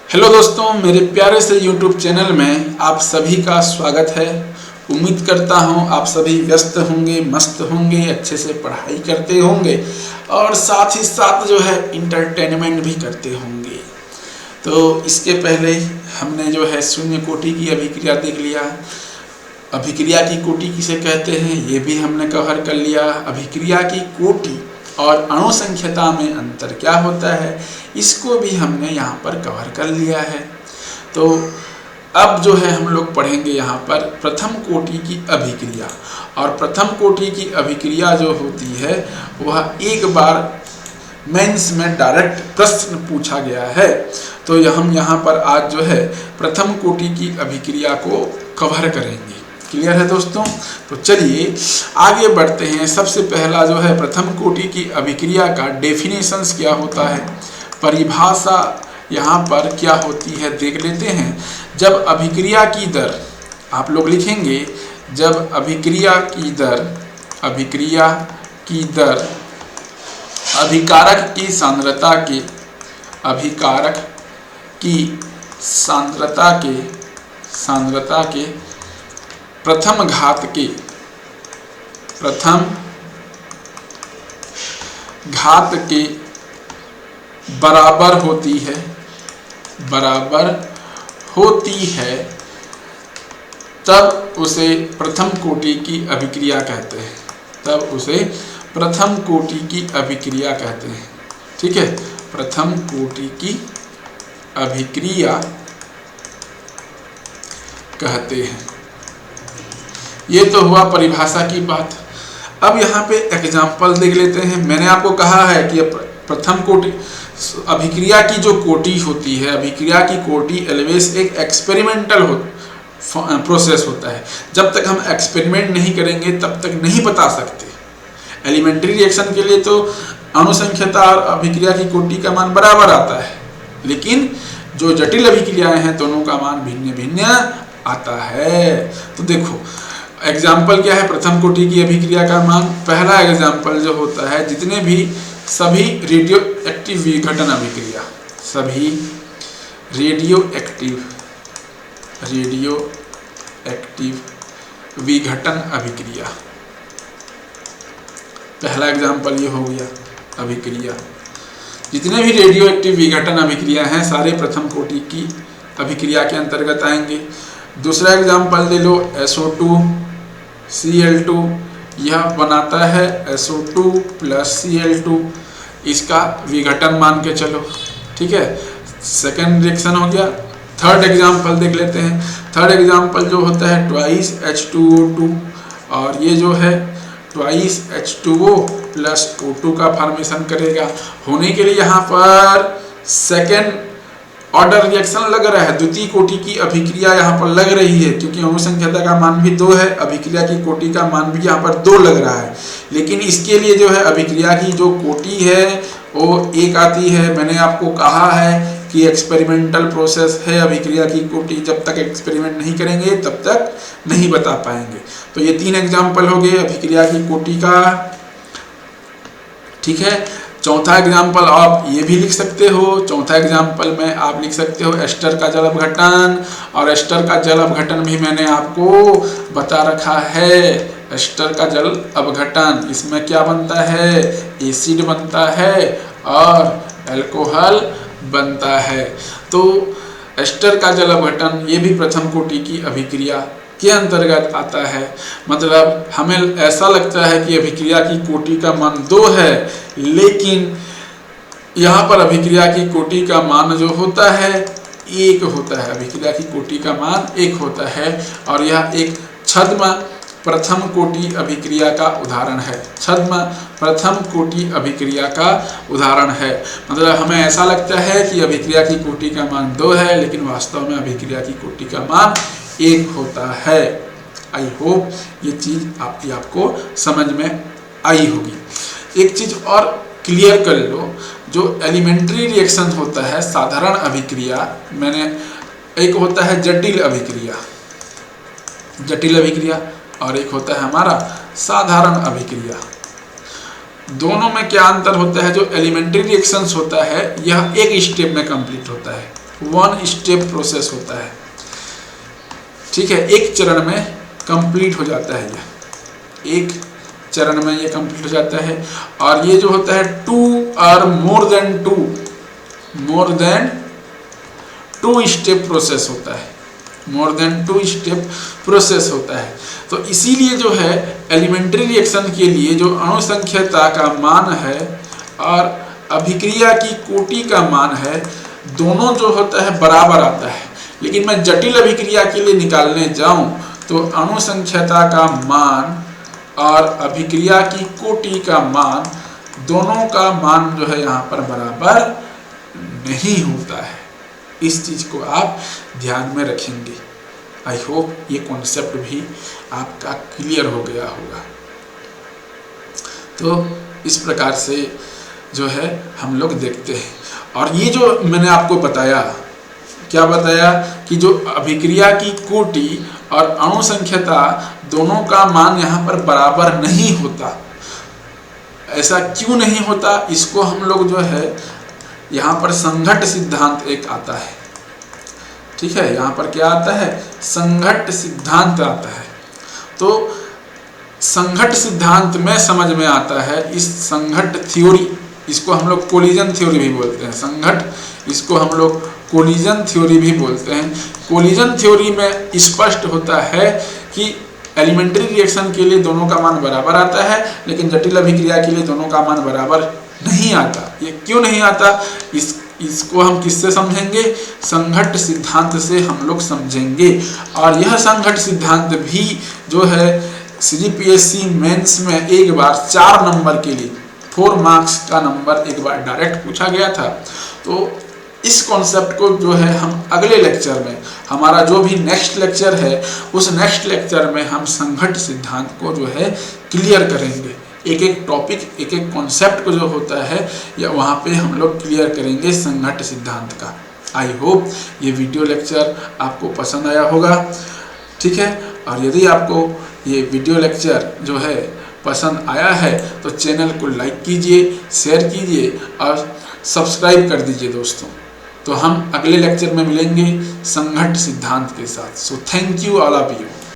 Hello दोस्तों, मेरे प्यारे से YouTube चैनल में आप सभी का स्वागत है। उम्मीद करता हूँ आप सभी व्यस्त होंगे, मस्त होंगे, अच्छे से पढ़ाई करते होंगे और साथ ही साथ जो है इंटरटेनमेंट भी करते होंगे। तो इसके पहले हमने जो है शून्य कोटि की अभिक्रिया देख लिया। अभिक्रिया की कोटि किसे कहते हैं ये भी हमने कवर कर लिया। अभिक्रिया की कोटि और अणु संख्यता में अंतर क्या होता है इसको भी हमने यहाँ पर कवर कर लिया है। तो अब जो है हम लोग पढ़ेंगे यहाँ पर प्रथम कोटि की अभिक्रिया। और प्रथम कोटि की अभिक्रिया जो होती है वह एक बार मेंस में डायरेक्ट प्रश्न पूछा गया है। तो हम यहाँ पर आज जो है प्रथम कोटि की अभिक्रिया को कवर करेंगे। क्लियर है दोस्तों? तो चलिए आगे बढ़ते हैं। सबसे पहला जो है प्रथम कोटि की अभिक्रिया का डेफिनेशंस क्या होता है, परिभाषा यहाँ पर क्या होती है देख लेते हैं। जब अभिक्रिया की दर, आप लोग लिखेंगे, जब अभिक्रिया की दर अभिकारक की सांद्रता के प्रथम घात के बराबर होती है तब उसे प्रथम कोटि की अभिक्रिया कहते हैं। ठीक है, प्रथम कोटि की अभिक्रिया कहते हैं। ये तो हुआ परिभाषा की बात। अब यहाँ पे एग्जाम्पल देख लेते हैं। मैंने आपको कहा है कि प्रथम कोटि अभिक्रिया की जो कोटि होती है, अभिक्रिया की कोटि ऑलवेज एक एक्सपेरिमेंटल प्रोसेस होता है। जब तक हम एक्सपेरिमेंट नहीं करेंगे तब तक नहीं बता सकते। एलिमेंट्री रिएक्शन के लिए तो अणुसंख्यता और अभिक्रिया की कोटि का मान बराबर आता है, लेकिन जो जटिल अभिक्रियाएं हैं दोनों का मान भिन्न भिन्न आता है। तो देखो एग्जाम्पल क्या है प्रथम कोटि की अभिक्रिया का मान। पहला एग्जाम्पल जो होता है, जितने भी सभी रेडियो एक्टिव विघटन अभिक्रिया, सभी रेडियो एक्टिव विघटन अभिक्रिया, पहला एग्जाम्पल ये हो गया अभिक्रिया। जितने भी रेडियो एक्टिव विघटन अभिक्रिया हैं सारे प्रथम कोटि की अभिक्रिया के अंतर्गत आएंगे। दूसरा एग्जाम्पल ले लो, SO2 Cl2, यह बनाता है SO2 + Cl2, इसका विघटन मान के चलो। ठीक है, सेकेंड रिएक्शन हो गया। थर्ड एग्जाम्पल देख लेते हैं। थर्ड एग्जाम्पल जो होता है 2H2O2, और ये जो है 2H2O + O2 का फॉर्मेशन करेगा। होने के लिए यहाँ पर सेकेंड ऑर्डर रिएक्शन लग रहा है, द्वितीय कोटि की अभिक्रिया यहाँ पर लग रही है, क्योंकि अणुसंख्यता का मान भी 2 है, अभिक्रिया की कोटि का मान भी यहाँ पर 2 लग रहा है। लेकिन इसके लिए जो है अभिक्रिया की जो कोटि है वो 1 आती है। मैंने आपको कहा है कि एक्सपेरिमेंटल प्रोसेस है अभिक्रिया की कोटि। जब तक एक्सपेरिमेंट नहीं करेंगे तब तक नहीं बता पाएंगे। तो ये 3 एग्जाम्पल हो गए अभिक्रिया की कोटि का। ठीक है, चौथा एग्जाम्पल आप ये भी लिख सकते हो। चौथा एग्जाम्पल में आप लिख सकते हो एस्टर का जल अपघटन, और एस्टर का जल अपघटन भी मैंने आपको बता रखा है। एस्टर का जल अपघटन, इसमें क्या बनता है, एसिड बनता है और अल्कोहल बनता है। तो एस्टर का जल अपघटन ये भी प्रथम कोटि की अभिक्रिया के अंतर्गत आता है। मतलब हमें ऐसा लगता है कि अभिक्रिया की कोटि का मान 2 है, लेकिन यहाँ पर अभिक्रिया की कोटि का मान जो होता है 1 होता है। अभिक्रिया की कोटि का मान 1 होता है, और यह एक छद्म प्रथम कोटि अभिक्रिया का उदाहरण है। छद्म प्रथम कोटि अभिक्रिया का उदाहरण है। मतलब हमें ऐसा लगता है कि अभिक्रिया की कोटि का मान 2 है, लेकिन वास्तव में अभिक्रिया की कोटि का मान 1 होता है। आई होप ये चीज़ आपको समझ में आई होगी। एक चीज़ और क्लियर कर लो, जो एलिमेंट्री रिएक्शन होता है साधारण अभिक्रिया, एक होता है जटिल अभिक्रिया और एक होता है हमारा साधारण अभिक्रिया। दोनों में क्या अंतर होता है? जो एलिमेंट्री रिएक्शंस होता है यह एक स्टेप में कंप्लीट होता है, वन स्टेप प्रोसेस होता है, ठीक है। एक चरण में कंप्लीट हो जाता है, यह एक चरण में ये कंप्लीट हो जाता है। और ये जो होता है टू और more than two step process होता है, more than two step process होता है। तो इसीलिए जो है एलिमेंट्री रिएक्शन के लिए जो अणुसंख्यता का मान है और अभिक्रिया की कोटि का मान है, दोनों जो होता है बराबर आता है। लेकिन मैं जटिल अभिक्रिया के लिए निकालने जाऊं तो अणुसंख्यता का मान और अभिक्रिया की कोटि का मान, दोनों का मान जो है यहाँ पर बराबर नहीं होता है। इस चीज को आप ध्यान में रखेंगे। आई होप ये कॉन्सेप्ट भी आपका क्लियर हो गया होगा। तो इस प्रकार से जो है हम लोग देखते हैं। और ये जो मैंने आपको बताया, क्या बताया कि जो अभिक्रिया की कोटि और अणुसंख्यता दोनों का मान यहाँ पर बराबर नहीं होता। ऐसा क्यों नहीं होता, इसको हम लोग जो है यहाँ पर संघट्ट सिद्धांत एक आता है, ठीक है। यहाँ पर क्या आता है, संघट्ट सिद्धांत आता है। तो संघट्ट सिद्धांत में समझ में आता है, इस संघट्ट थ्योरी, इसको हम लोग कोलिजन थ्योरी भी बोलते हैं। संघट्ट, इसको हम लोग कोलिजन थ्योरी भी बोलते हैं। कोलिजन थ्योरी में स्पष्ट होता है कि एलिमेंट्री रिएक्शन के लिए दोनों का मान बराबर आता है, लेकिन जटिल अभिक्रिया के लिए दोनों का मान बराबर नहीं आता। ये क्यों नहीं आता, इसको हम किससे समझेंगे, संघट्ट सिद्धांत से हम लोग समझेंगे। और यह संघट्ट सिद्धांत भी जो है CGPSC मेंस में एक बार 4 नंबर के लिए 4 मार्क्स का नंबर एक बार डायरेक्ट पूछा गया था। तो इस कॉन्सेप्ट को जो है हम अगले लेक्चर में, हमारा जो भी नेक्स्ट लेक्चर है, उस नेक्स्ट लेक्चर में हम संघट्ट सिद्धांत को जो है क्लियर करेंगे। एक एक टॉपिक, एक एक कॉन्सेप्ट को जो होता है या वहाँ पे हम लोग क्लियर करेंगे संघट्ट सिद्धांत का। आई होप ये वीडियो लेक्चर आपको पसंद आया होगा, ठीक है। और यदि आपको ये वीडियो लेक्चर जो है पसंद आया है तो चैनल को लाइक कीजिए, शेयर कीजिए और सब्सक्राइब कर दीजिए दोस्तों। तो हम अगले लेक्चर में मिलेंगे संघट्ट सिद्धांत के साथ। So thank you all of you.